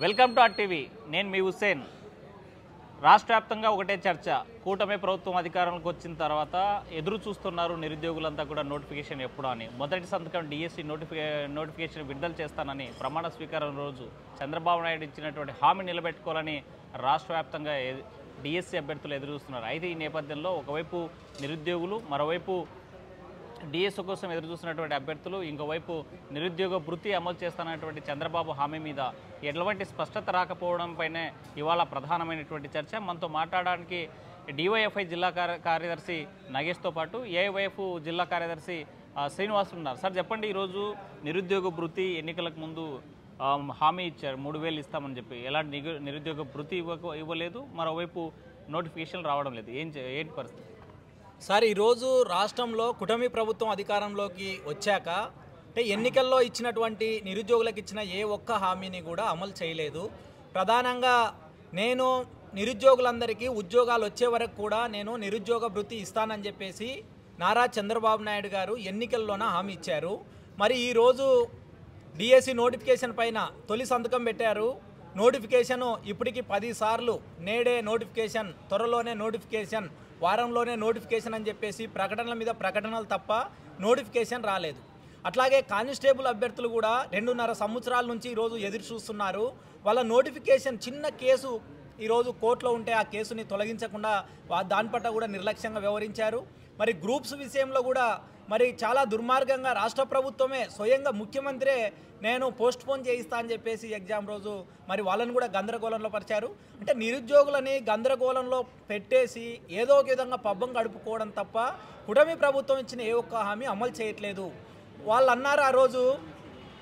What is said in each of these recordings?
Welcome to RTV. నేను మీ హుస్సేన్. రాష్ట్ర వ్యాప్తంగా ఒకటే చర్చ. కూటమి ప్రభుత్వం అధికారంలోకి వచ్చిన తర్వాత ఎదురు చూస్తున్నారు నిరుద్యోగులంతా కూడా నోటిఫికేషన్ ఎప్పుడు అని. మొదటి సంతకం డిఎస్సి నోటిఫికేషన్ విడుదల చేస్తానని ప్రమాణ స్వీకారం రోజు చంద్రబాబు నాయుడు ఇచ్చినటువంటి హామీ నిలబెట్టుకోవాలని రాష్ట్ర వ్యాప్తంగా డిఎస్సి అభ్యర్థులు ఎదురు చూస్తున్నారు. అయితే ఈ నేపథ్యంలో ఒకవైపు నిరుద్యోగులు, మరోవైపు డిఎస్ఓ కోసం ఎదురు చూస్తున్నటువంటి అభ్యర్థులు, ఇంకోవైపు నిరుద్యోగ భృతి అమలు చేస్తున్నటువంటి చంద్రబాబు హామీ మీద ఎటువంటి స్పష్టత రాకపోవడంపైనే ఇవాళ ప్రధానమైనటువంటి చర్చ. మనతో మాట్లాడడానికి డివైఎఫ్ఐ జిల్లా కార్యదర్శి నగేష్తో పాటు ఏఐవైఎఫ్ జిల్లా కార్యదర్శి శ్రీనివాస్ ఉన్నారు. సార్ చెప్పండి, ఈరోజు నిరుద్యోగ భృతి ఎన్నికలకు ముందు హామీ ఇచ్చారు, 3000 ఇస్తామని చెప్పి. ఎలాంటి నిరుద్యోగ భృతి ఇవ్వలేదు, మరోవైపు నోటిఫికేషన్ రావడం లేదు. ఏంటి పరిస్థితి సార్? ఈరోజు రాష్ట్రంలో కూటమి ప్రభుత్వం అధికారంలోకి వచ్చాక అంటే ఎన్నికల్లో ఇచ్చినటువంటి నిరుద్యోగులకు ఇచ్చిన ఏ ఒక్క హామీని కూడా అమలు చేయలేదు. ప్రధానంగా నేను నిరుద్యోగులందరికీ ఉద్యోగాలు వచ్చే వరకు కూడా నేను నిరుద్యోగ భృతి ఇస్తానని చెప్పేసి నారా చంద్రబాబు నాయుడు గారు ఎన్నికల్లోన హామీ ఇచ్చారు. మరి ఈరోజు డిఎస్సి నోటిఫికేషన్ పైన తొలి సంతకం పెట్టారు. నోటిఫికేషను ఇప్పటికి 10 సార్లు నేడే నోటిఫికేషన్, త్వరలోనే నోటిఫికేషన్, వారంలోనే నోటిఫికేషన్ అని చెప్పేసి ప్రకటనల మీద ప్రకటనలు తప్ప నోటిఫికేషన్ రాలేదు. అట్లాగే కానిస్టేబుల్ అభ్యర్థులు కూడా 2.5 సంవత్సరాల నుంచి ఈరోజు ఎదురు చూస్తున్నారు. వాళ్ళ నోటిఫికేషన్ చిన్న కేసు ఈరోజు కోర్టులో ఉంటే ఆ కేసుని తొలగించకుండా దాని పట్ల కూడా నిర్లక్ష్యంగా వ్యవహరించారు. మరి గ్రూప్స్ విషయంలో కూడా మరి చాలా దుర్మార్గంగా రాష్ట్ర ప్రభుత్వమే స్వయంగా ముఖ్యమంత్రే నేను పోస్ట్పోన్ చేయిస్తా అని చెప్పేసి ఎగ్జామ్ రోజు మరి వాళ్ళని కూడా గందరగోళంలో పరిచారు. అంటే నిరుద్యోగులని గందరగోళంలో పెట్టేసి ఏదో ఒక విధంగా పబ్బం గడుపుకోవడం తప్ప కూటమి ప్రభుత్వం ఇచ్చిన ఏ ఒక్క హామీ అమలు చేయట్లేదు. వాళ్ళు అన్నారు ఆ రోజు,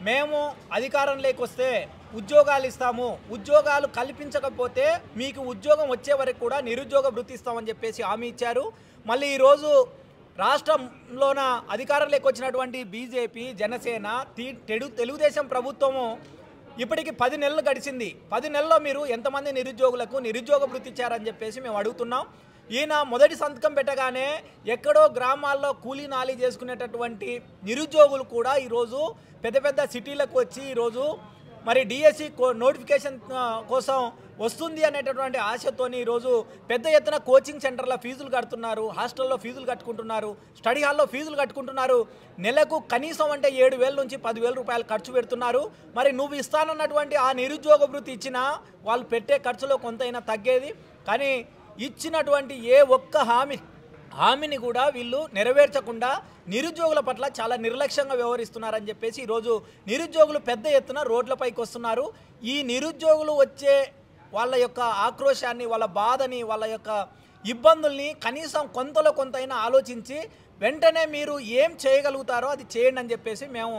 మేము అధికారంలోకి వస్తే ఉద్యోగాలు ఇస్తాము, ఉద్యోగాలు కల్పించకపోతే మీకు ఉద్యోగం వచ్చే వరకు కూడా నిరుద్యోగ భృతి ఇస్తామని చెప్పేసి హామీ ఇచ్చారు. మళ్ళీ ఈరోజు రాష్ట్రంలోన అధికారంలోకి వచ్చినటువంటి బీజేపీ, జనసేన, తెలుగుదేశం ప్రభుత్వము ఇప్పటికి 10 నెలలు గడిచింది. 10 నెలల్లో మీరు ఎంతమంది నిరుద్యోగులకు నిరుద్యోగ భృతి ఇచ్చారని చెప్పేసి మేము అడుగుతున్నాం. ఈయన మొదటి సంతకం పెట్టగానే ఎక్కడో గ్రామాల్లో కూలీ నాలి చేసుకునేటటువంటి నిరుద్యోగులు కూడా ఈరోజు పెద్ద పెద్ద సిటీలకు వచ్చి ఈరోజు మరి డిఎస్సి నోటిఫికేషన్ కోసం వస్తుంది అనేటటువంటి ఆశతోని ఈరోజు పెద్ద ఎత్తున కోచింగ్ సెంటర్లో ఫీజులు కడుతున్నారు, హాస్టల్లో ఫీజులు కట్టుకుంటున్నారు, స్టడీ హాల్లో ఫీజులు కట్టుకుంటున్నారు. నెలకు కనీసం అంటే 7,000 నుంచి 10,000 రూపాయలు ఖర్చు పెడుతున్నారు. మరి నువ్వు ఇస్తానన్నటువంటి ఆ నిరుద్యోగ భృతి ఇచ్చినా వాళ్ళు పెట్టే ఖర్చులో కొంతైనా తగ్గేది. కానీ ఇచ్చినటువంటి ఏ ఒక్క హామీని కూడా వీళ్ళు నెరవేర్చకుండా నిరుద్యోగుల పట్ల చాలా నిర్లక్ష్యంగా వ్యవహరిస్తున్నారని చెప్పేసి ఈరోజు నిరుద్యోగులు పెద్ద ఎత్తున రోడ్లపైకి వస్తున్నారు. ఈ నిరుద్యోగులు వచ్చే వాళ్ళ యొక్క ఆక్రోశాన్ని, వాళ్ళ బాధని, వాళ్ళ యొక్క ఇబ్బందుల్ని కనీసం కొంతలో కొంతైనా ఆలోచించి వెంటనే మీరు ఏం చేయగలుగుతారో అది చేయండి అని చెప్పేసి మేము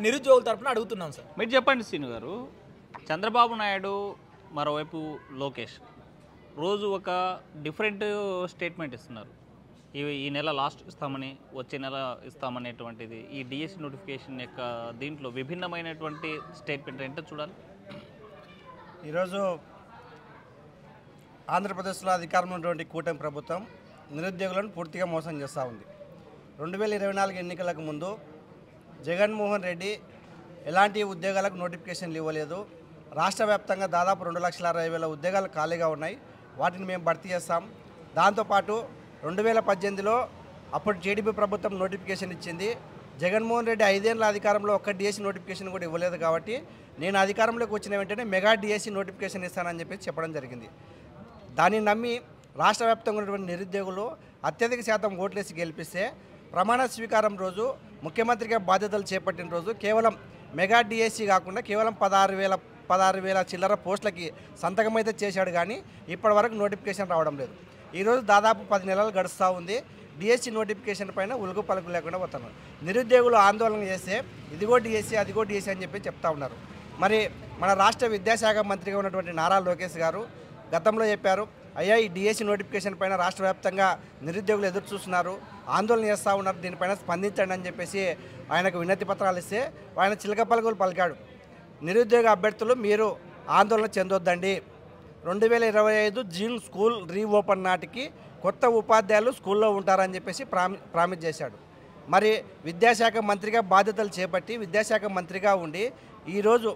నిరుద్యోగుల తరఫున అడుగుతున్నాం. సార్ మీరు చెప్పండి శ్రీను గారు, చంద్రబాబు నాయుడు, మరోవైపు లోకేష్ రోజు ఒక డిఫరెంట్ స్టేట్మెంట్ ఇస్తున్నారు. ఈ నెల లాస్ట్ ఇస్తామని, వచ్చే నెల ఇస్తామనేటువంటిది ఈ డిఎస్సి నోటిఫికేషన్ యొక్క దీంట్లో విభిన్నమైనటువంటి స్టేట్మెంట్ ఏంటో చూడాలి. ఈరోజు ఆంధ్రప్రదేశ్లో అధికారంలో ఉన్నటువంటి కూటమి ప్రభుత్వం నిరుద్యోగులను పూర్తిగా మోసం చేస్తూ ఉంది. 2024 ఎన్నికలకు ముందు జగన్మోహన్ రెడ్డి ఎలాంటి ఉద్యోగాలకు నోటిఫికేషన్లు ఇవ్వలేదు. రాష్ట్ర వ్యాప్తంగా దాదాపు 2,60,000 ఉద్యోగాలు ఖాళీగా ఉన్నాయి, వాటిని మేము భర్తీ చేస్తాం. దాంతోపాటు 2018లో అప్పుడు టీడీపీ ప్రభుత్వం నోటిఫికేషన్ ఇచ్చింది. జగన్మోహన్ రెడ్డి 5 ఏళ్ల అధికారంలో ఒక్క డిఎస్సి నోటిఫికేషన్ కూడా ఇవ్వలేదు. కాబట్టి నేను అధికారంలోకి వచ్చిన వెంటనే మెగా డిఎస్సి నోటిఫికేషన్ ఇస్తానని చెప్పి చెప్పడం జరిగింది. దాన్ని నమ్మి రాష్ట్ర వ్యాప్తంగా ఉన్నటువంటి నిరుద్యోగులు అత్యధిక శాతం ఓట్లేసి గెలిపిస్తే ప్రమాణ స్వీకారం రోజు ముఖ్యమంత్రిగా బాధ్యతలు చేపట్టిన రోజు కేవలం మెగా డిఎస్సి కాకుండా కేవలం 16,000 చిల్లర పోస్టులకి సంతకం అయితే చేశాడు. కానీ ఇప్పటి వరకు నోటిఫికేషన్ రావడం లేదు. ఈరోజు దాదాపు 10 నెలలు గడుస్తూ ఉంది. డిఎస్సి నోటిఫికేషన్ పైన ఉలుగు పలుకు లేకుండా పోతున్నారు. నిరుద్యోగులు ఆందోళన చేస్తే ఇదిగో డిఎస్సి, అదిగో డిఎస్సి అని చెప్పి చెప్తా ఉన్నారు. మరి మన రాష్ట్ర విద్యాశాఖ మంత్రిగా ఉన్నటువంటి నారా లోకేష్ గారు గతంలో చెప్పారు, అయ్యా ఈ డిఎస్సి నోటిఫికేషన్ పైన రాష్ట్ర వ్యాప్తంగా నిరుద్యోగులు ఎదురు చూస్తున్నారు, ఆందోళన చేస్తూ ఉన్నారు, దీనిపైన స్పందించండి అని చెప్పేసి ఆయనకు వినతి పత్రాలు ఇస్తే ఆయన చిలక పలుకులు పలికాడు. నిరుద్యోగ అభ్యర్థులు మీరు ఆందోళన చెందొద్దండి, 2025 జూన్ స్కూల్ రీఓపెన్ నాటికి కొత్త ఉపాధ్యాయులు స్కూల్లో ఉంటారని చెప్పేసి ప్రామిస్ చేశాడు. మరి విద్యాశాఖ మంత్రిగా బాధ్యతలు చేపట్టి విద్యాశాఖ మంత్రిగా ఉండి ఈరోజు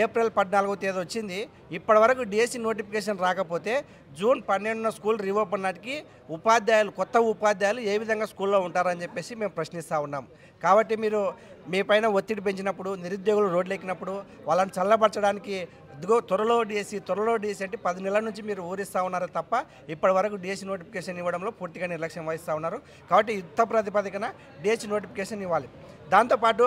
ఏప్రిల్ 14వ తేదీ వచ్చింది. ఇప్పటివరకు డిఎస్సి నోటిఫికేషన్ రాకపోతే జూన్ 12న స్కూల్ రీఓపెన్ నాటికి కొత్త ఉపాధ్యాయులు ఏ విధంగా స్కూల్లో ఉంటారని చెప్పేసి మేము ప్రశ్నిస్తూ ఉన్నాం. కాబట్టి మీరు మీ పైన ఒత్తిడి పెంచినప్పుడు, నిరుద్యోగులు రోడ్లు ఎక్కినప్పుడు వాళ్ళని చల్లబరచడానికి త్వరలో డిఎస్సి అంటే 10 నెలల నుంచి మీరు ఊరిస్తూ ఉన్నారు తప్ప ఇప్పటివరకు డిఎస్సి నోటిఫికేషన్ ఇవ్వడంలో పూర్తిగా నిర్లక్ష్యం వహిస్తూ ఉన్నారు. కాబట్టి యుద్ధ ప్రాతిపదికన డిఎస్సి నోటిఫికేషన్ ఇవ్వాలి. దాంతోపాటు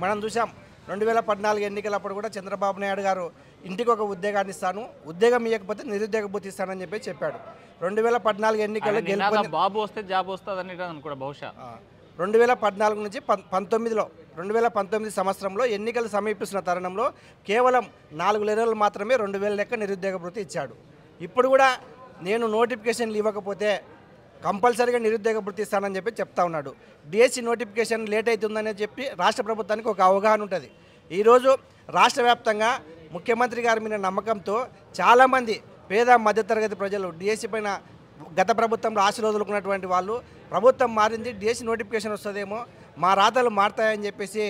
మనం చూసాం 2014 ఎన్నికలప్పుడు కూడా చంద్రబాబు నాయుడు గారు ఇంటికి ఒక ఉద్యోగాన్ని ఇస్తాను, ఉద్యోగం ఇవ్వకపోతే నిరుద్యోగ భృతి ఇస్తానని చెప్పాడు. 2014 ఎన్నికల్లో బాబు వస్తే జాబ్ వస్తుందని అనుకో బహుశా 2014 నుంచి 2019 సంవత్సరంలో ఎన్నికలు సమీపిస్తున్న తరుణంలో కేవలం 4 నెలలు మాత్రమే 2000 లెక్క నిరుద్యోగ భృతి ఇచ్చాడు. ఇప్పుడు కూడా నేను నోటిఫికేషన్లు ఇవ్వకపోతే కంపల్సరీగా నిరుద్యోగ భృతి ఇస్తానని చెప్తా ఉన్నాడు. డిఎస్సి నోటిఫికేషన్ లేట్ అవుతుందని చెప్పి రాష్ట్ర ప్రభుత్వానికి ఒక అవగాహన ఉంటుంది. ఈరోజు రాష్ట్ర వ్యాప్తంగా ముఖ్యమంత్రి గారి మీద నమ్మకంతో చాలామంది పేద మధ్యతరగతి ప్రజలు డిఎస్సి పైన గత ప్రభుత్వంలో ఆశలు వదులుకున్నటువంటి వాళ్ళు ప్రభుత్వం మారింది, డిఎస్సి నోటిఫికేషన్ వస్తుందేమో, మా రాతలు మారుతాయని చెప్పేసి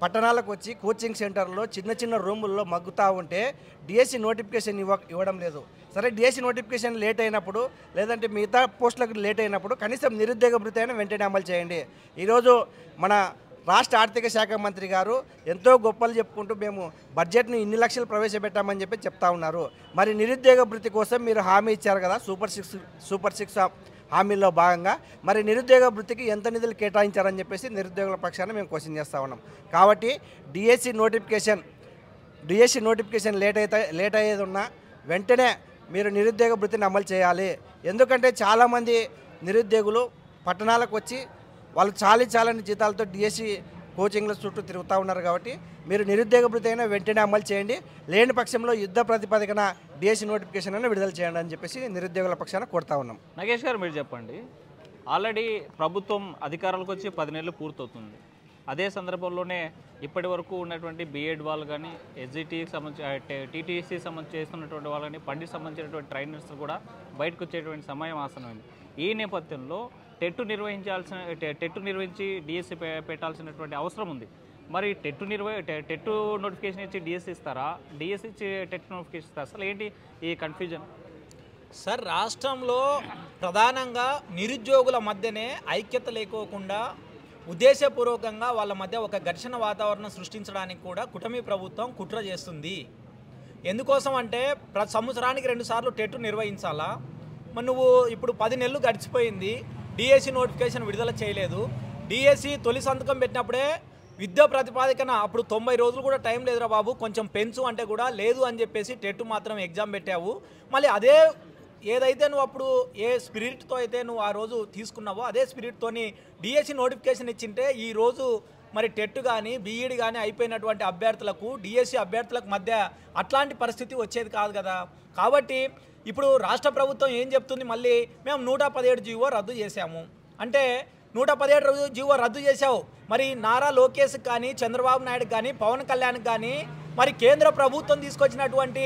పట్టణాలకు వచ్చి కోచింగ్ సెంటర్లో చిన్న రూముల్లో మగ్గుతూ ఉంటే డిఎస్సి నోటిఫికేషన్ ఇవ్వడం లేదు. సరే, డిఎస్సి నోటిఫికేషన్ లేట్ అయినప్పుడు లేదంటే మిగతా పోస్టులకు లేట్ అయినప్పుడు కనీసం నిరుద్యోగ భృతి అయినా వెంటనే అమలు చేయండి. ఈరోజు మన రాష్ట్ర ఆర్థిక శాఖ మంత్రి గారు ఎంతో గొప్పలు చెప్పుకుంటూ మేము బడ్జెట్ను ఇన్ని లక్షలు ప్రవేశపెట్టామని చెప్తా ఉన్నారు. మరి నిరుద్యోగ భృతి కోసం మీరు హామీ ఇచ్చారు కదా సూపర్ సిక్స్ హామీల్లో భాగంగా, మరి నిరుద్యోగ భృతికి ఎంత నిధులు కేటాయించారని చెప్పేసి నిరుద్యోగుల పక్షాన మేము క్వశ్చన్ చేస్తూ ఉన్నాం. కాబట్టి డిఎస్సి నోటిఫికేషన్ లేట్ అయ్యేది ఉన్నా వెంటనే మీరు నిరుద్యోగ భృతిని అమలు చేయాలి. ఎందుకంటే చాలామంది నిరుద్యోగులు పట్టణాలకు వచ్చి వాళ్ళు చాలని జీతాలతో డిఎస్సి కోచింగ్ల చుట్టూ తిరుగుతూ ఉన్నారు. కాబట్టి మీరు నిరుద్యోగ భృతి అయినా వెంటనే అమలు చేయండి, లేని పక్షంలో యుద్ధ ప్రాతిపదికన డిఎస్సి నోటిఫికేషన్ అయినా విడుదల చేయండి అని చెప్పేసి నిరుద్యోగుల పక్షాన కోరుతా ఉన్నాం. నాగేష్ గారు, మీరు చెప్పండి. ఆల్రెడీ ప్రభుత్వం అధికారులకు వచ్చి 10 నెలలు పూర్తవుతుంది. అదే సందర్భంలోనే ఇప్పటి వరకు ఉన్నటువంటి బీఎడ్ వాళ్ళు కానీ, ఎస్జిటికి సంబంధించి టీటీసీ సంబంధించి చేస్తున్నటువంటి వాళ్ళు కానీ, పండిట్ సంబంధించినటువంటి ట్రైనర్స్ కూడా బయటకు వచ్చేటువంటి సమయం ఆసనమైంది. ఈ నేపథ్యంలో టెట్ నిర్వహించి డిఎస్సి పెట్టాల్సినటువంటి అవసరం ఉంది. మరి టెట్ నోటిఫికేషన్ ఇచ్చి డిఎస్సి ఇస్తారా, డిఎస్సి ఇచ్చి టెట్ నోటిఫికేషన్ ఇస్తారా? అసలు ఏంటి ఈ కన్ఫ్యూజన్? సార్, రాష్ట్రంలో ప్రధానంగా నిరుద్యోగుల మధ్యనే ఐక్యత లేకోకుండా ఉద్దేశపూర్వకంగా వాళ్ళ మధ్య ఒక ఘర్షణ వాతావరణం సృష్టించడానికి కూడా కూటమి ప్రభుత్వం కుట్ర చేస్తుంది. ఎందుకోసం అంటే సంవత్సరానికి 2 సార్లు టెట్ నిర్వహించాలా? మరి నువ్వు ఇప్పుడు 10 నెలలు గడిచిపోయింది, డిఎస్సి నోటిఫికేషన్ విడుదల చేయలేదు. డిఎస్సి తొలి సంతకం పెట్టినప్పుడే విద్యా ప్రతిపాదికన అప్పుడు 90 రోజులు కూడా టైం లేదురా బాబు, కొంచెం పెంచు అంటే కూడా లేదు అని చెప్పేసి టెట్ మాత్రం ఎగ్జామ్ పెట్టావు. మళ్ళీ అదే ఏదైతే నువ్వు అప్పుడు ఏ స్పిరిట్తో అయితే నువ్వు ఆ రోజు తీసుకున్నావో అదే స్పిరిట్తోని డిఎస్సి నోటిఫికేషన్ ఇచ్చింటే ఈరోజు మరి టెట్ కానీ బీఈడి కానీ అయిపోయినటువంటి అభ్యర్థులకు డిఎస్సి అభ్యర్థులకు మధ్య అట్లాంటి పరిస్థితి వచ్చేది కాదు కదా. కాబట్టి ఇప్పుడు రాష్ట్ర ప్రభుత్వం ఏం చెప్తుంది, మళ్ళీ మేము 117 జీవో రద్దు చేశాము అంటే 117 జీవో రద్దు చేశావు. మరి నారా లోకేష్కి కానీ, చంద్రబాబు నాయుడుకి కానీ, పవన్ కళ్యాణ్కి కానీ మరి కేంద్ర ప్రభుత్వం తీసుకొచ్చినటువంటి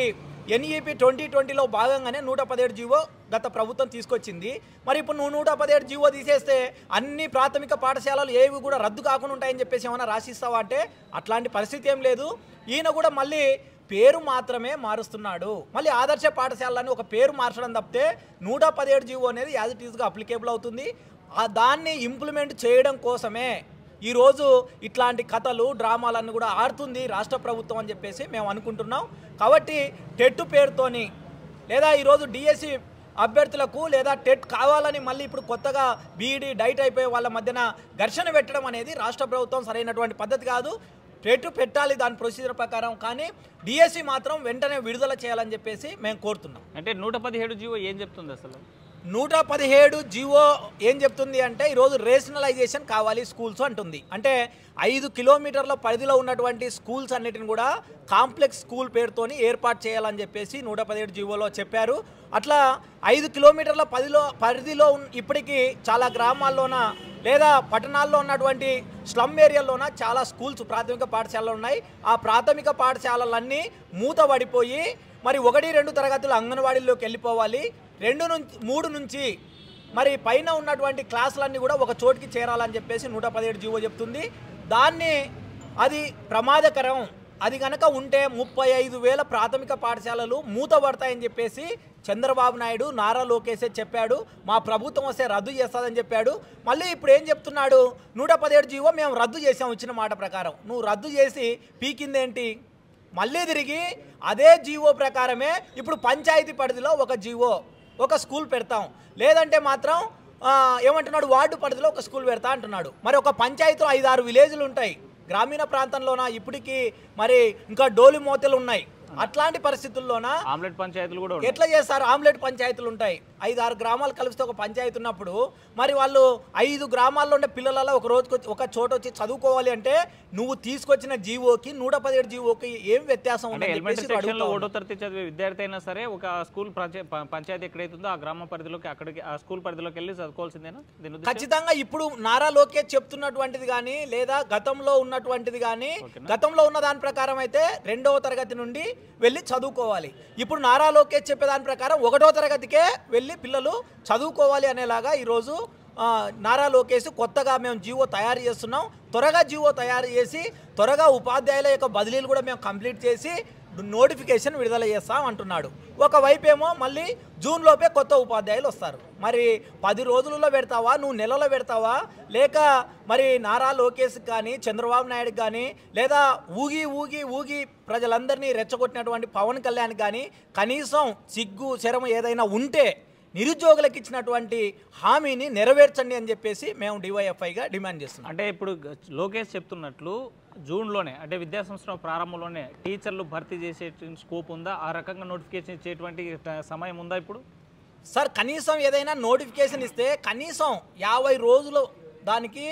ఎన్ఈపీ 2020లో భాగంగానే 117 జీవో గత ప్రభుత్వం తీసుకొచ్చింది. మరి ఇప్పుడు నువ్వు 117 జీవో తీసేస్తే అన్ని ప్రాథమిక పాఠశాలలు ఏవి కూడా రద్దు కాకుండా ఉంటాయని చెప్పేసి ఏమైనా రాసిస్తావా అంటే అట్లాంటి పరిస్థితి ఏం లేదు. ఈయన కూడా మళ్ళీ పేరు మాత్రమే మారుస్తున్నాడు. మళ్ళీ ఆదర్శ పాఠశాలని ఒక పేరు మార్చడం తప్పితే 117 జీవో అనేది యాజ్ ఇట్ ఈస్గా అప్లికేబుల్ అవుతుంది. దాన్ని ఇంప్లిమెంట్ చేయడం కోసమే ఈరోజు ఇట్లాంటి కథలు డ్రామాలన్నీ కూడా ఆడుతుంది రాష్ట్ర ప్రభుత్వం అని చెప్పేసి మేము అనుకుంటున్నాం. కాబట్టి టెట్ పేరుతోని లేదా ఈరోజు డిఎస్సి అభ్యర్థులకు లేదా టెట్ కావాలని మళ్ళీ ఇప్పుడు కొత్తగా బీఈడి డైట్ అయిపోయే వాళ్ళ మధ్యన ఘర్షణ పెట్టడం అనేది రాష్ట్ర ప్రభుత్వం సరైనటువంటి పద్ధతి కాదు. టెట్ పెట్టాలి దాని ప్రొసీజర్ ప్రకారం, కానీ డిఎస్సి మాత్రం వెంటనే విడుదల చేయాలని చెప్పేసి మేము కోరుతున్నాం. అంటే 117 జీవో ఏం చెప్తుంది అసలు? 117 జీవో ఏం చెప్తుంది అంటే ఈరోజు రేషనలైజేషన్ కావాలి స్కూల్స్ అంటుంది. అంటే 5 కిలోమీటర్ల పరిధిలో ఉన్నటువంటి స్కూల్స్ అన్నిటిని కూడా కాంప్లెక్స్ స్కూల్ పేరుతోని ఏర్పాటు చేయాలని చెప్పేసి 117 జీవోలో చెప్పారు. అట్లా 5 కిలోమీటర్ల పరిధిలో ఇప్పటికీ చాలా గ్రామాల్లోన లేదా పట్టణాల్లో ఉన్నటువంటి స్లమ్ ఏరియాల్లోన చాలా స్కూల్స్ ప్రాథమిక పాఠశాలలు ఉన్నాయి. ఆ ప్రాథమిక పాఠశాలలన్నీ మూతబడిపోయి మరి 1-2 తరగతులు అంగన్వాడీల్లోకి వెళ్ళిపోవాలి. 2-3 నుంచి మరి పైన ఉన్నటువంటి క్లాసులన్నీ కూడా ఒక చోటికి చేరాలని చెప్పేసి 117 జీవో చెప్తుంది. దాన్ని అది ప్రమాదకరం. అది కనుక ఉంటే 35,000 ప్రాథమిక పాఠశాలలు మూతపడతాయని చెప్పేసి చంద్రబాబు నాయుడు నారా లోకేషే చెప్పాడు. మా ప్రభుత్వం వస్తే రద్దు చేస్తుందని చెప్పాడు. మళ్ళీ ఇప్పుడు ఏం చెప్తున్నాడు? 117 జీవో మేము రద్దు చేసాం ఇచ్చిన మాట ప్రకారం. నువ్వు రద్దు చేసి పీకిందేంటి? మళ్ళీ తిరిగి అదే జీవో ప్రకారమే ఇప్పుడు పంచాయతీ పరిధిలో ఒక జీవో ఒక స్కూల్ పెడతాం, లేదంటే మాత్రం ఏమంటున్నాడు వార్డు పరిధిలో ఒక స్కూల్ పెడతా అంటున్నాడు. మరి ఒక పంచాయతీలో 5-6 విలేజ్లు ఉంటాయి. గ్రామీణ ప్రాంతంలోన ఇప్పటికీ మరి ఇంకా డోలి మోతలు ఉన్నాయి. అట్లాంటి పరిస్థితుల్లోన ఆమ్లెట్ పంచాయతీలు కూడా ఎట్లా చేస్తారు? ఆమ్లెట్ పంచాయతీలు ఉంటాయి. 5-6 గ్రామాలు కలిస్తే ఒక పంచాయతీ ఉన్నప్పుడు మరి వాళ్ళు 5 గ్రామాల్లో ఉండే పిల్లలలో ఒక రోజుకి ఒక చోట వచ్చి చదువుకోవాలి అంటే నువ్వు తీసుకొచ్చిన జీవోకి 117 జీవోకి ఏం వ్యత్యాసం ఉంది? ఎలిమెంటరీ సెక్షన్లో 1వ తరగతి చదివే విద్యార్థి అయినా సరే ఒక స్కూల్ పంచాయతీ ఎక్కడైతుందో ఆ గ్రామ పరిధిలోకి అక్కడికి ఆ స్కూల్ పరిధిలోకి వెళ్ళి చదువుకోవాల్సిందేనా? ఖచ్చితంగా ఇప్పుడు నారా లోకేష్ చెప్తున్నటువంటిది కానీ లేదా గతంలో ఉన్నటువంటిది కానీ గతంలో ఉన్న దాని ప్రకారం అయితే 2వ తరగతి నుండి వెళ్ళి చదువుకోవాలి. ఇప్పుడు నారా లోకేష్ చెప్పేదాని ప్రకారం 1వ తరగతికే వెళ్ళి పిల్లలు చదువుకోవాలి అనేలాగా ఈరోజు నారా లోకేష్ కొత్తగా మేము జీవో తయారు చేస్తున్నాం. త్వరగా జీవో తయారు చేసి త్వరగా ఉపాధ్యాయుల యొక్క బదిలీలు కూడా మేము కంప్లీట్ చేసి నోటిఫికేషన్ విడుదల చేస్తాం అంటున్నాడు. ఒకవైపు ఏమో మళ్ళీ జూన్ లోపే కొత్త ఉపాధ్యాయులు వస్తారు. మరి 10 రోజులలో పెడతావా, నువ్వు నెలలో పెడతావా, లేక మరి నారా లోకేష్ కానీ చంద్రబాబు నాయుడు కానీ లేదా ఊగి ఊగి ఊగి ప్రజలందరినీ రెచ్చగొట్టినటువంటి పవన్ కళ్యాణ్ కానీ కనీసం సిగ్గు శరమ ఏదైనా ఉంటే నిరుద్యోగులకు ఇచ్చినటువంటి హామీని నెరవేర్చండి అని చెప్పేసి మేము డివైఎఫ్ఐగా డిమాండ్ చేస్తున్నాం. అంటే ఇప్పుడు లోకేష్ చెప్తున్నట్లు జూన్లోనే అంటే విద్యా సంవత్సరం ప్రారంభంలోనే టీచర్లు భర్తీ చేసే స్కోప్ ఉందా? ఆ రకంగా నోటిఫికేషన్ ఇచ్చేటువంటి సమయం ఉందా ఇప్పుడు? సార్ కనీసం ఏదైనా నోటిఫికేషన్ ఇస్తే కనీసం 50 రోజులు దానికి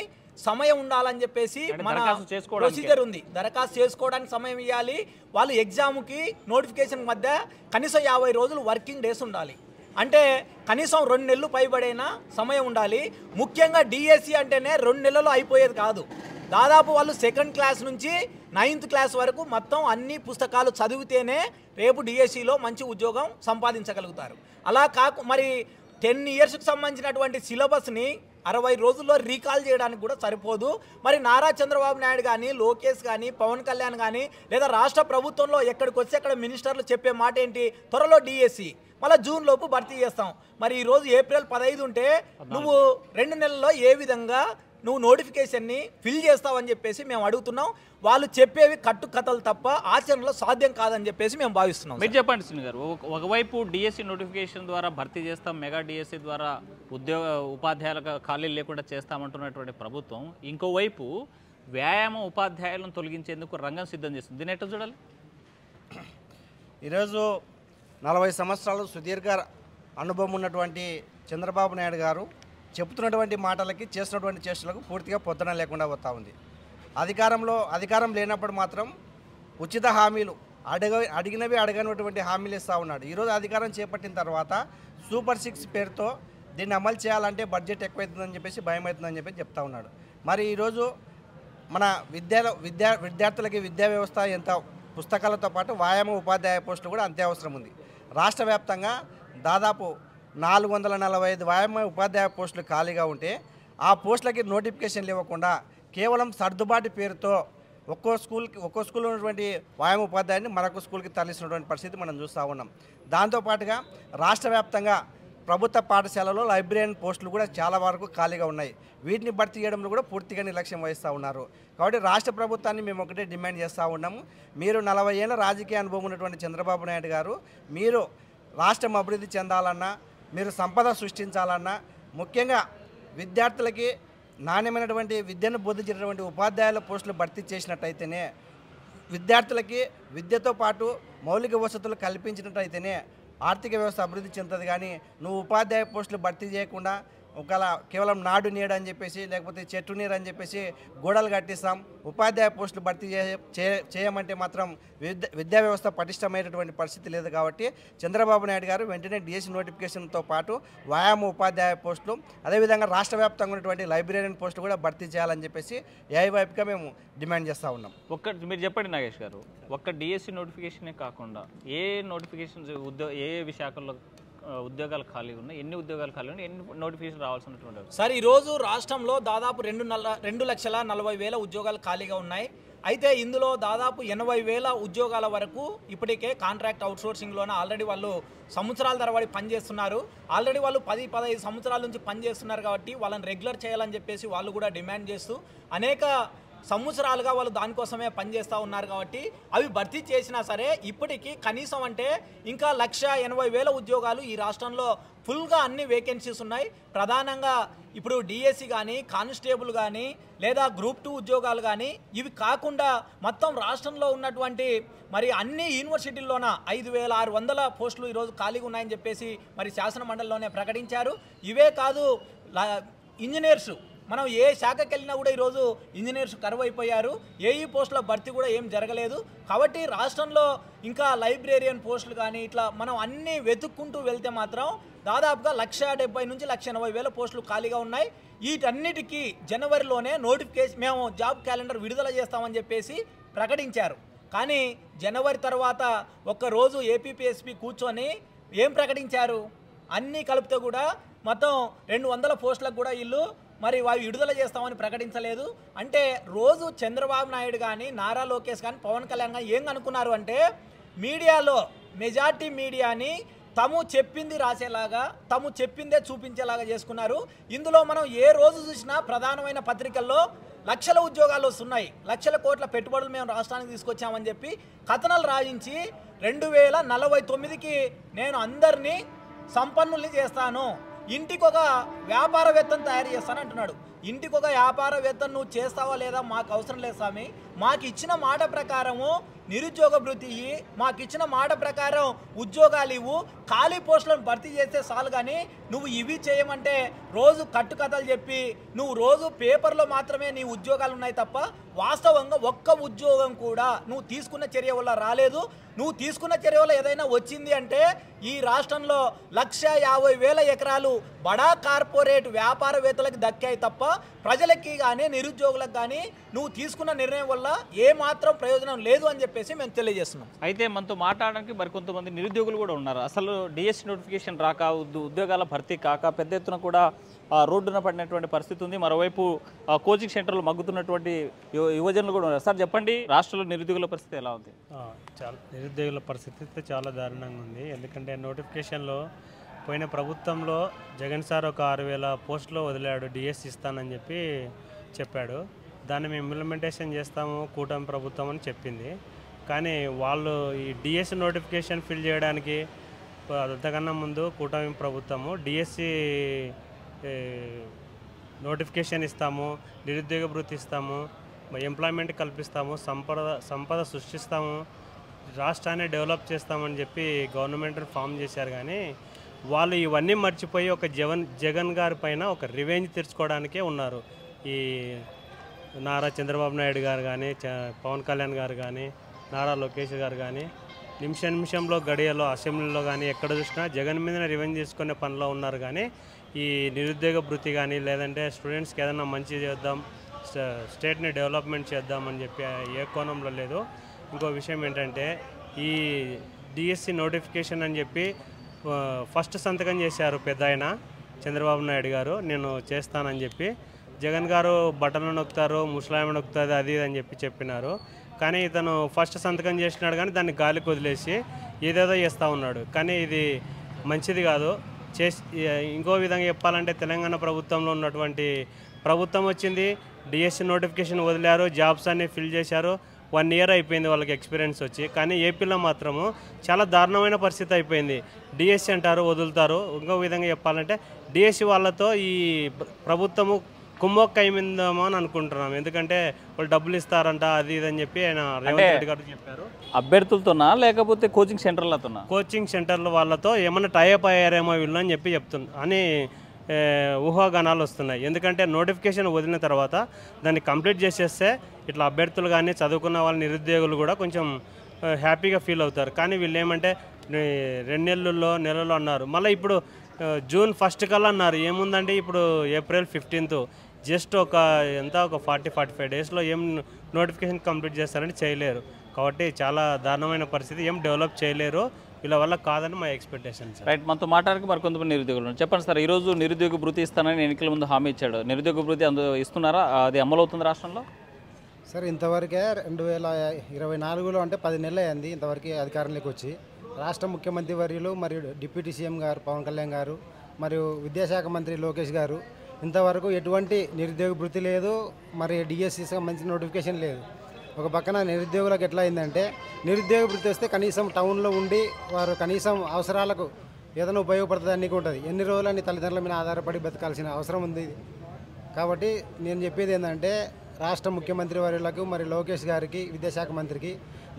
సమయం ఉండాలని చెప్పేసి మన ప్రొసీజర్ ఉంది. దరఖాస్తు చేసుకోవడానికి సమయం ఇవ్వాలి. వాళ్ళు ఎగ్జామ్కి నోటిఫికేషన్ మధ్య కనీసం 50 రోజులు వర్కింగ్ డేస్ ఉండాలి. అంటే కనీసం 2 నెలలు పైబడైనా సమయం ఉండాలి. ముఖ్యంగా డిఎస్సి అంటేనే 2 నెలలు అయిపోయేది కాదు. దాదాపు వాళ్ళు 2nd క్లాస్ నుంచి 9th క్లాస్ వరకు మొత్తం అన్ని పుస్తకాలు చదివితేనే రేపు డిఎస్సిలో మంచి ఉద్యోగం సంపాదించగలుగుతారు. అలా మరి 10 ఇయర్స్కి సంబంధించినటువంటి సిలబస్ని 60 రోజుల్లో రీకాల్ చేయడానికి కూడా సరిపోదు. మరి నారా చంద్రబాబు నాయుడు కానీ లోకేష్ కానీ పవన్ కళ్యాణ్ కానీ లేదా రాష్ట్ర ప్రభుత్వంలో ఎక్కడికి వచ్చి అక్కడ మినిస్టర్లు చెప్పే మాట ఏంటి? త్వరలో డిఎస్సి మళ్ళీ జూన్ లోపు భర్తీ చేస్తాం. మరి ఈరోజు ఏప్రిల్ 15 ఉంటే నువ్వు 2 నెలల్లో ఏ విధంగా నువ్వు నోటిఫికేషన్ని ఫిల్ చేస్తావని చెప్పేసి మేము అడుగుతున్నాం. వాళ్ళు చెప్పేవి కట్టుకథలు తప్ప ఆచరణలో సాధ్యం కాదని చెప్పేసి మేము భావిస్తున్నాం. మీరు చెప్పండి సునీల్ గారు, ఒకవైపు డిఎస్సి నోటిఫికేషన్ ద్వారా భర్తీ చేస్తాం, మెగా డిఎస్సి ద్వారా ఉపాధ్యాయులకు ఖాళీలు లేకుండా చేస్తామంటున్నటువంటి ప్రభుత్వం ఇంకోవైపు వ్యాయామ ఉపాధ్యాయులను తొలగించేందుకు రంగం సిద్ధం చేస్తుంది. దీన్ని ఎట్లా చూడాలి? ఈరోజు 40 సంవత్సరాలు సుదీర్ఘ అనుభవం ఉన్నటువంటి చంద్రబాబు నాయుడు గారు చెబుతున్నటువంటి మాటలకి చేస్తున్నటువంటి చేష్టలకు పూర్తిగా పొద్దున లేకుండా పోతా ఉంది. అధికారం లేనప్పుడు మాత్రం ఉచిత హామీలు అడిగినవి అడగనటువంటి హామీలు ఇస్తూ ఉన్నాడు. ఈరోజు అధికారం చేపట్టిన తర్వాత సూపర్ 6 పేరుతో దీన్ని అమలు చేయాలంటే బడ్జెట్ ఎక్కువైతుందని చెప్పేసి భయం అవుతుందని చెప్పి చెప్తా ఉన్నాడు. మరి ఈరోజు మన విద్యార్థులకి విద్యా వ్యవస్థ ఎంత పుస్తకాలతో పాటు వ్యాయామ ఉపాధ్యాయ పోస్టులు కూడా అంతే అవసరం ఉంది. రాష్ట్ర వ్యాప్తంగా దాదాపు 445 వ్యాయామ ఉపాధ్యాయ పోస్టులు ఖాళీగా ఉంటే ఆ పోస్టులకి నోటిఫికేషన్లు ఇవ్వకుండా కేవలం సర్దుబాటు పేరుతో ఒక్కో స్కూల్లో ఉన్నటువంటి వ్యాయామ ఉపాధ్యాయుని మరొక స్కూల్కి తరలిస్తున్నటువంటి పరిస్థితి మనం చూస్తూ ఉన్నాం. దాంతోపాటుగా రాష్ట్ర వ్యాప్తంగా ప్రభుత్వ పాఠశాలలో లైబ్రరీయన్ పోస్టులు కూడా చాలా వరకు ఖాళీగా ఉన్నాయి. వీటిని భర్తీ చేయడంలో కూడా పూర్తిగా నిర్లక్ష్యం వహిస్తూ ఉన్నారు. కాబట్టి రాష్ట్ర ప్రభుత్వాన్ని మేము ఒకటే డిమాండ్ చేస్తూ ఉన్నాము. మీరు 40 ఏళ్ళ రాజకీయ అనుభవం ఉన్నటువంటి చంద్రబాబు నాయుడు గారు, మీరు రాష్ట్రం అభివృద్ధి చెందాలన్నా, మీరు సంపద సృష్టించాలన్నా, ముఖ్యంగా విద్యార్థులకి నాణ్యమైనటువంటి విద్యను బోధించేటటువంటి ఉపాధ్యాయుల పోస్టులు భర్తీ చేసినట్టయితేనే, విద్యార్థులకి విద్యతో పాటు మౌలిక వసతులు కల్పించినట్టయితేనే ఆర్థిక వ్యవస్థ అభివృద్ధి చెందుతుంది. కానీ నువ్వు ఉపాధ్యాయ పోస్టులు భర్తీ చేయకుండా ఒకవేళ కేవలం నాడు నీడు అని చెప్పేసి లేకపోతే చెట్టు నీరు అని చెప్పేసి గోడలు కట్టిస్తాం, ఉపాధ్యాయ పోస్టులు భర్తీ చేయమంటే మాత్రం విద్యా వ్యవస్థ పటిష్టమైనటువంటి పరిస్థితి లేదు. కాబట్టి చంద్రబాబు నాయుడు గారు వెంటనే డిఎస్సి నోటిఫికేషన్తో పాటు వ్యాయామ ఉపాధ్యాయ పోస్టులు, అదేవిధంగా రాష్ట్ర వ్యాప్తంగా ఉన్నటువంటి లైబ్రరీయన్ పోస్టులు కూడా భర్తీ చేయాలని చెప్పేసి ఏఐవైపుగా మేము డిమాండ్ చేస్తూ ఉన్నాం. మీరు చెప్పండి నాగేష్ గారు, ఒక్క డిఎస్సి నోటిఫికేషనే కాకుండా ఏ నోటిఫికేషన్స్ ఏ విశాఖల్లో ఉద్యోగాలు ఖాళీ ఉన్నాయి, ఎన్ని ఉద్యోగాలు ఖాళీ ఉన్నాయి, ఎన్ని నోటిఫికేషన్ రావాల్సినటువంటి? సార్ ఈరోజు రాష్ట్రంలో దాదాపు 2,40,000 ఉద్యోగాలు ఖాళీగా ఉన్నాయి. అయితే ఇందులో దాదాపు 80,000 ఉద్యోగాల వరకు ఇప్పటికే కాంట్రాక్ట్ అవుట్సోర్సింగ్లోనే ఆల్రెడీ వాళ్ళు సంవత్సరాల తరబడి పనిచేస్తున్నారు. ఆల్రెడీ వాళ్ళు 10-15 సంవత్సరాల నుంచి పనిచేస్తున్నారు కాబట్టి వాళ్ళని రెగ్యులర్ చేయాలని చెప్పేసి వాళ్ళు కూడా డిమాండ్ చేస్తూ అనేక సంవత్సరాలుగా వాళ్ళు దానికోసమే పనిచేస్తూ ఉన్నారు. కాబట్టి అవి భర్తీ చేసినా సరే ఇప్పటికీ కనీసం అంటే ఇంకా 1,80,000 ఉద్యోగాలు ఈ రాష్ట్రంలో ఫుల్గా అన్ని వేకెన్సీస్ ఉన్నాయి. ప్రధానంగా ఇప్పుడు డిఎస్సి కానీ కానిస్టేబుల్ కానీ లేదా గ్రూప్ 2 ఉద్యోగాలు కానీ ఇవి కాకుండా మొత్తం రాష్ట్రంలో ఉన్నటువంటి మరి అన్ని యూనివర్సిటీల్లోన 5,600 పోస్టులు ఈరోజు ఖాళీగా ఉన్నాయని చెప్పేసి మరి శాసన మండలిలోనే ప్రకటించారు. ఇవే కాదు ఇంజనీర్సు మనం ఏ శాఖకి వెళ్ళినా కూడా ఈరోజు ఇంజనీర్స్ కరువు అయిపోయారు. ఏఈ పోస్టుల భర్తీ కూడా ఏం జరగలేదు. కాబట్టి రాష్ట్రంలో ఇంకా లైబ్రేరియన్ పోస్టులు కానీ ఇట్లా మనం అన్నీ వెతుక్కుంటూ వెళ్తే మాత్రం దాదాపుగా 1,70,000 నుంచి 1,80,000 పోస్టులు ఖాళీగా ఉన్నాయి. వీటన్నిటికీ జనవరిలోనే నోటిఫికేషన్ మేము జాబ్ క్యాలెండర్ విడుదల చేస్తామని చెప్పేసి ప్రకటించారు. కానీ జనవరి తర్వాత ఒక్కరోజు ఏపీపీఎస్పీ కూర్చొని ఏం ప్రకటించారు? అన్నీ కలిపితే కూడా మొత్తం 200 పోస్టులకు కూడా వీళ్ళు మరి అవి విడుదల చేస్తామని ప్రకటించలేదు. అంటే రోజు చంద్రబాబు నాయుడు కానీ నారా లోకేష్ కానీ పవన్ కళ్యాణ్ కానీ ఏం అనుకున్నారు అంటే మీడియాలో మెజార్టీ మీడియాని తాము చెప్పింది రాసేలాగా తాము చెప్పిందే చూపించేలాగా చేసుకున్నారు. ఇందులో మనం ఏ రోజు చూసినా ప్రధానమైన పత్రికల్లో లక్షల ఉద్యోగాలు వస్తున్నాయి, లక్షల కోట్ల పెట్టుబడులు మేము రాష్ట్రానికి తీసుకొచ్చామని చెప్పి కథనాలు రాయించి 2049కి నేను అందరినీ సంపన్నుల్ని చేస్తాను, ఇంటికి ఒక వ్యాపారవేత్తను తయారు చేస్తాను అంటున్నాడు. ఇంటికి ఒక వ్యాపారవేత్తను నువ్వు చేస్తావా లేదా మాకు అవసరం లేదు స్వామి. మాకు ఇచ్చిన మాట ప్రకారము నిరుద్యోగ భృతి ఇవ్వి, మాకు ఇచ్చిన మాట ప్రకారం ఉద్యోగాలు ఇవ్వు, ఖాళీ పోస్టులను భర్తీ చేస్తే చాలు. కానీ నువ్వు ఇవి చేయమంటే రోజు కట్టుకథలు చెప్పి నువ్వు రోజు పేపర్లో మాత్రమే నీ ఉద్యోగాలు ఉన్నాయి తప్ప వాస్తవంగా ఒక్క ఉద్యోగం కూడా నువ్వు తీసుకున్న చర్య వల్ల రాలేదు. నువ్వు తీసుకున్న చర్య వల్ల ఏదైనా వచ్చింది అంటే ఈ రాష్ట్రంలో 1,50,000 ఎకరాలు బడా కార్పొరేట్ వ్యాపారవేత్తలకు దక్కాయి తప్ప ప్రజలకి కానీ నిరుద్యోగులకు కానీ నువ్వు తీసుకున్న నిర్ణయం వల్ల ఏమాత్రం ప్రయోజనం లేదు అని చెప్పేసి మేము తెలియజేస్తున్నాం. అయితే మనతో మాట్లాడడానికి మరికొంతమంది నిరుద్యోగులు కూడా ఉన్నారు. అసలు డిఎస్సి నోటిఫికేషన్ రాక ఉద్యోగాల భర్తీ కాక పెద్ద ఎత్తున కూడా రోడ్డున పడినటువంటి పరిస్థితి ఉంది. మరోవైపు కోచింగ్ సెంటర్లు మగ్గుతున్నటువంటి యువజనులు కూడా ఉన్నారు. సార్ చెప్పండి, రాష్ట్రంలో నిరుద్యోగుల పరిస్థితి ఎలా ఉంది? చాలా నిరుద్యోగుల పరిస్థితి అయితే చాలా దారుణంగా ఉంది. ఎందుకంటే నోటిఫికేషన్లో పోయిన ప్రభుత్వంలో జగన్ సార్ ఒక 6,000 పోస్టులు వదిలాడు, డిఎస్సి ఇస్తానని చెప్పాడు. దాన్ని మేము ఇంప్లిమెంటేషన్ చేస్తాము కూటమి ప్రభుత్వం అని చెప్పింది. కానీ వాళ్ళు ఈ డిఎస్సి నోటిఫికేషన్ ఫిల్ చేయడానికి అంతకన్నా ముందు కూటమి ప్రభుత్వము డిఎస్సి నోటిఫికేషన్ ఇస్తాము, నిరుద్యోగ భృతి ఇస్తాము, ఎంప్లాయ్మెంట్ కల్పిస్తాము, సంపద సృష్టిస్తాము, రాష్ట్రాన్ని డెవలప్ చేస్తామని చెప్పి గవర్నమెంట్ని ఫామ్ చేశారు. కానీ వాళ్ళు ఇవన్నీ మర్చిపోయి ఒక జగన్ గారి పైన ఒక రివెంజ్ తీర్చుకోవడానికే ఉన్నారు. ఈ నారా చంద్రబాబు నాయుడు గారు కానీ పవన్ కళ్యాణ్ గారు కానీ నారా లోకేష్ గారు కానీ నిమిషంలో గడియలో అసెంబ్లీలో కానీ ఎక్కడ చూసినా జగన్ మీదనే రివెంజ్ తీసుకునే పనిలో ఉన్నారు. కానీ ఈ నిరుద్యోగ భృతి కానీ లేదంటే స్టూడెంట్స్కి ఏదైనా మంచి చేద్దాం, స్టేట్ని డెవలప్మెంట్ చేద్దామని చెప్పి ఏ కోణంలో లేదు. ఇంకో విషయం ఏంటంటే ఈ డిఎస్సి నోటిఫికేషన్ అని చెప్పి ఫస్ట్ సంతకం చేశారు పెద్ద ఆయన చంద్రబాబు నాయుడు గారు, నేను చేస్తానని చెప్పి. జగన్ గారు బటన్లు నొక్కుతారు, ముసలాయం నొక్కుతుంది, అది అని చెప్పినారు. కానీ ఇతను ఫస్ట్ సంతకం చేసినాడు కానీ దాన్ని గాలికి వదిలేసి ఏదేదో చేస్తూ ఉన్నాడు. కానీ ఇది మంచిది కాదు. ఇంకో విధంగా చెప్పాలంటే తెలంగాణ ప్రభుత్వంలో ఉన్నటువంటి ప్రభుత్వం వచ్చింది, డిఎస్సి నోటిఫికేషన్ వదిలారు, జాబ్స్ అన్నీ ఫిల్ చేశారు, 1 year అయిపోయింది వాళ్ళకి ఎక్స్పీరియన్స్ వచ్చి. కానీ ఏపీలో మాత్రము చాలా దారుణమైన పరిస్థితి అయిపోయింది. డిఎస్సి అంటారు, వదులుతారు. ఇంకో విధంగా చెప్పాలంటే డిఎస్సి వాళ్ళతో ఈ ప్రభుత్వము కుమ్మొక్క అయిందేమో అని అనుకుంటున్నాం. ఎందుకంటే వాళ్ళు డబ్బులు ఇస్తారంట, అది ఇది అని చెప్పి ఆయన రేవంత్ రెడ్డి గారు చెప్పారు. అభ్యర్థులతోనా లేకపోతే కోచింగ్ సెంటర్లతోనా? కోచింగ్ సెంటర్ల వాళ్ళతో ఏమన్నా టైఅప్ అయ్యారేమో వీళ్ళు అని అని ఊహాగానాలు వస్తున్నాయి. ఎందుకంటే నోటిఫికేషన్ వదిలిన తర్వాత దాన్ని కంప్లీట్ చేసేస్తే ఇట్లా అభ్యర్థులు కానీ చదువుకున్న వాళ్ళ నిరుద్యోగులు కూడా కొంచెం హ్యాపీగా ఫీల్ అవుతారు. కానీ వీళ్ళు ఏమంటే 2 నెలల్లో అన్నారు, మళ్ళీ ఇప్పుడు June 1st కల్లా అన్నారు. ఏముందంటే ఇప్పుడు April 15th, జస్ట్ ఒక 40-45 డేస్లో ఏం నోటిఫికేషన్ కంప్లీట్ చేస్తారని చేయలేరు. కాబట్టి చాలా దారుణమైన పరిస్థితి, ఏం డెవలప్ చేయలేరు. వీళ్ళ వల్ల కాదని మా ఎక్స్పెక్టేషన్. రైట్, మనతో మాట్లాడక మరి కొంతమంది నిరుద్యోగులు చెప్పండి సార్. ఈరోజు నిరుద్యోగ భృతి ఇస్తానని ఎన్నికల ముందు హామీ ఇచ్చాడు. నిరుద్యోగ భృతి ఇస్తున్నారా? అది అమలు అవుతుంది రాష్ట్రంలో? సార్ ఇంతవరకే 2024లో అంటే 10 నెలలు అయింది ఇంతవరకు అధికారంలోకి వచ్చి. రాష్ట్ర ముఖ్యమంత్రి వర్యులు మరియు డిప్యూటీ సీఎం గారు పవన్ కళ్యాణ్ గారు మరియు విద్యాశాఖ మంత్రి లోకేష్ గారు ఇంతవరకు ఎటువంటి నిరుద్యోగ భృతి లేదు, మరి డిఎస్సి సంబంధించిన నోటిఫికేషన్ లేదు. ఒక పక్కన నిరుద్యోగులకు ఎట్లా అయిందంటే నిరుద్యోగ భృతి వస్తే కనీసం టౌన్లో ఉండి వారు కనీసం అవసరాలకు ఏదైనా ఉపయోగపడుతుంది అన్నీ ఉంటుంది. ఎన్ని రోజులని తల్లిదండ్రుల మీద ఆధారపడి బతకాల్సిన అవసరం ఉంది. కాబట్టి నేను చెప్పేది ఏంటంటే రాష్ట్ర ముఖ్యమంత్రి వర్యులకు మరి లోకేష్ గారికి విద్యాశాఖ మంత్రికి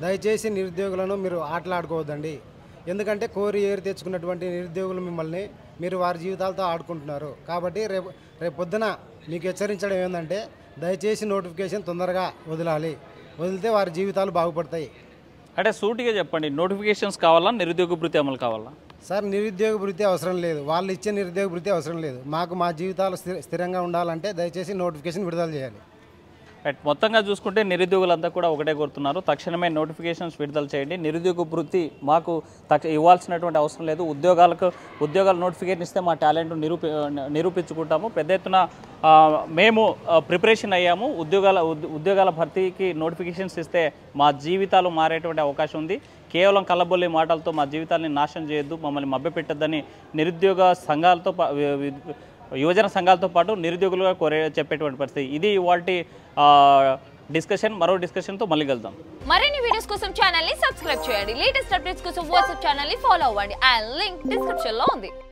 దయచేసి నిరుద్యోగులను మీరు ఆటలాడుకోవద్దండి. ఎందుకంటే కోరి ఏరు తెచ్చుకున్నటువంటి నిరుద్యోగులు మిమ్మల్ని మీరు వారి జీవితాలతో ఆడుకుంటున్నారు. కాబట్టి రేపు పొద్దున మీకు హెచ్చరించడం ఏంటంటే దయచేసి నోటిఫికేషన్ తొందరగా వదలాలి. వదిలితే వారి జీవితాలు బాగుపడతాయి. అంటే సూటిగా చెప్పండి, నోటిఫికేషన్స్ కావాలా, నిరుద్యోగ భృతి అమలు కావాలా? సార్ నిరుద్యోగ భృతి అవసరం లేదు, వాళ్ళు ఇచ్చే నిరుద్యోగ భృతి అవసరం లేదు. మాకు మా జీవితాలు స్థిరంగా ఉండాలంటే దయచేసి నోటిఫికేషన్ విడుదల చేయాలి. రైట్, మొత్తంగా చూసుకుంటే నిరుద్యోగులంతా కూడా ఒకటే కోరుతున్నారు, తక్షణమే నోటిఫికేషన్స్ విడుదల చేయండి. నిరుద్యోగ భృతి మాకు ఇవ్వాల్సినటువంటి అవసరం లేదు. ఉద్యోగాలు నోటిఫికేషన్ ఇస్తే మా టాలెంట్ నిరూపించుకుంటాము. పెద్ద ఎత్తున మేము ప్రిపరేషన్ అయ్యాము. ఉద్యోగాల భర్తీకి నోటిఫికేషన్స్ ఇస్తే మా జీవితాలు మారేటువంటి అవకాశం ఉంది. కేవలం కళ్ళబొల్లి మాటలతో మా జీవితాలని నాశనం చేయొద్దు, మమ్మల్ని మభ్యపెట్టొద్దని నిరుద్యోగ సంఘాలతో యువజన సంఘాలతో పాటు నిరుద్యోగులుగా చెప్పేటువంటి పరిస్థితి. ఇది వాటి డిస్కషన్. మరో డిస్కషన్తో మళ్ళీ కలుద్దాం. మరిన్ని వీడియోస్ కోసం ఛానల్ ని సబ్స్క్రైబ్ చేయండి. లేటెస్ట్ అప్డేట్స్ కోసం వాట్సాప్ ఛానల్ ని ఫాలో అవ్వండి. అండ్ లింక్ డిస్క్రిప్షన్ లో ఉంది.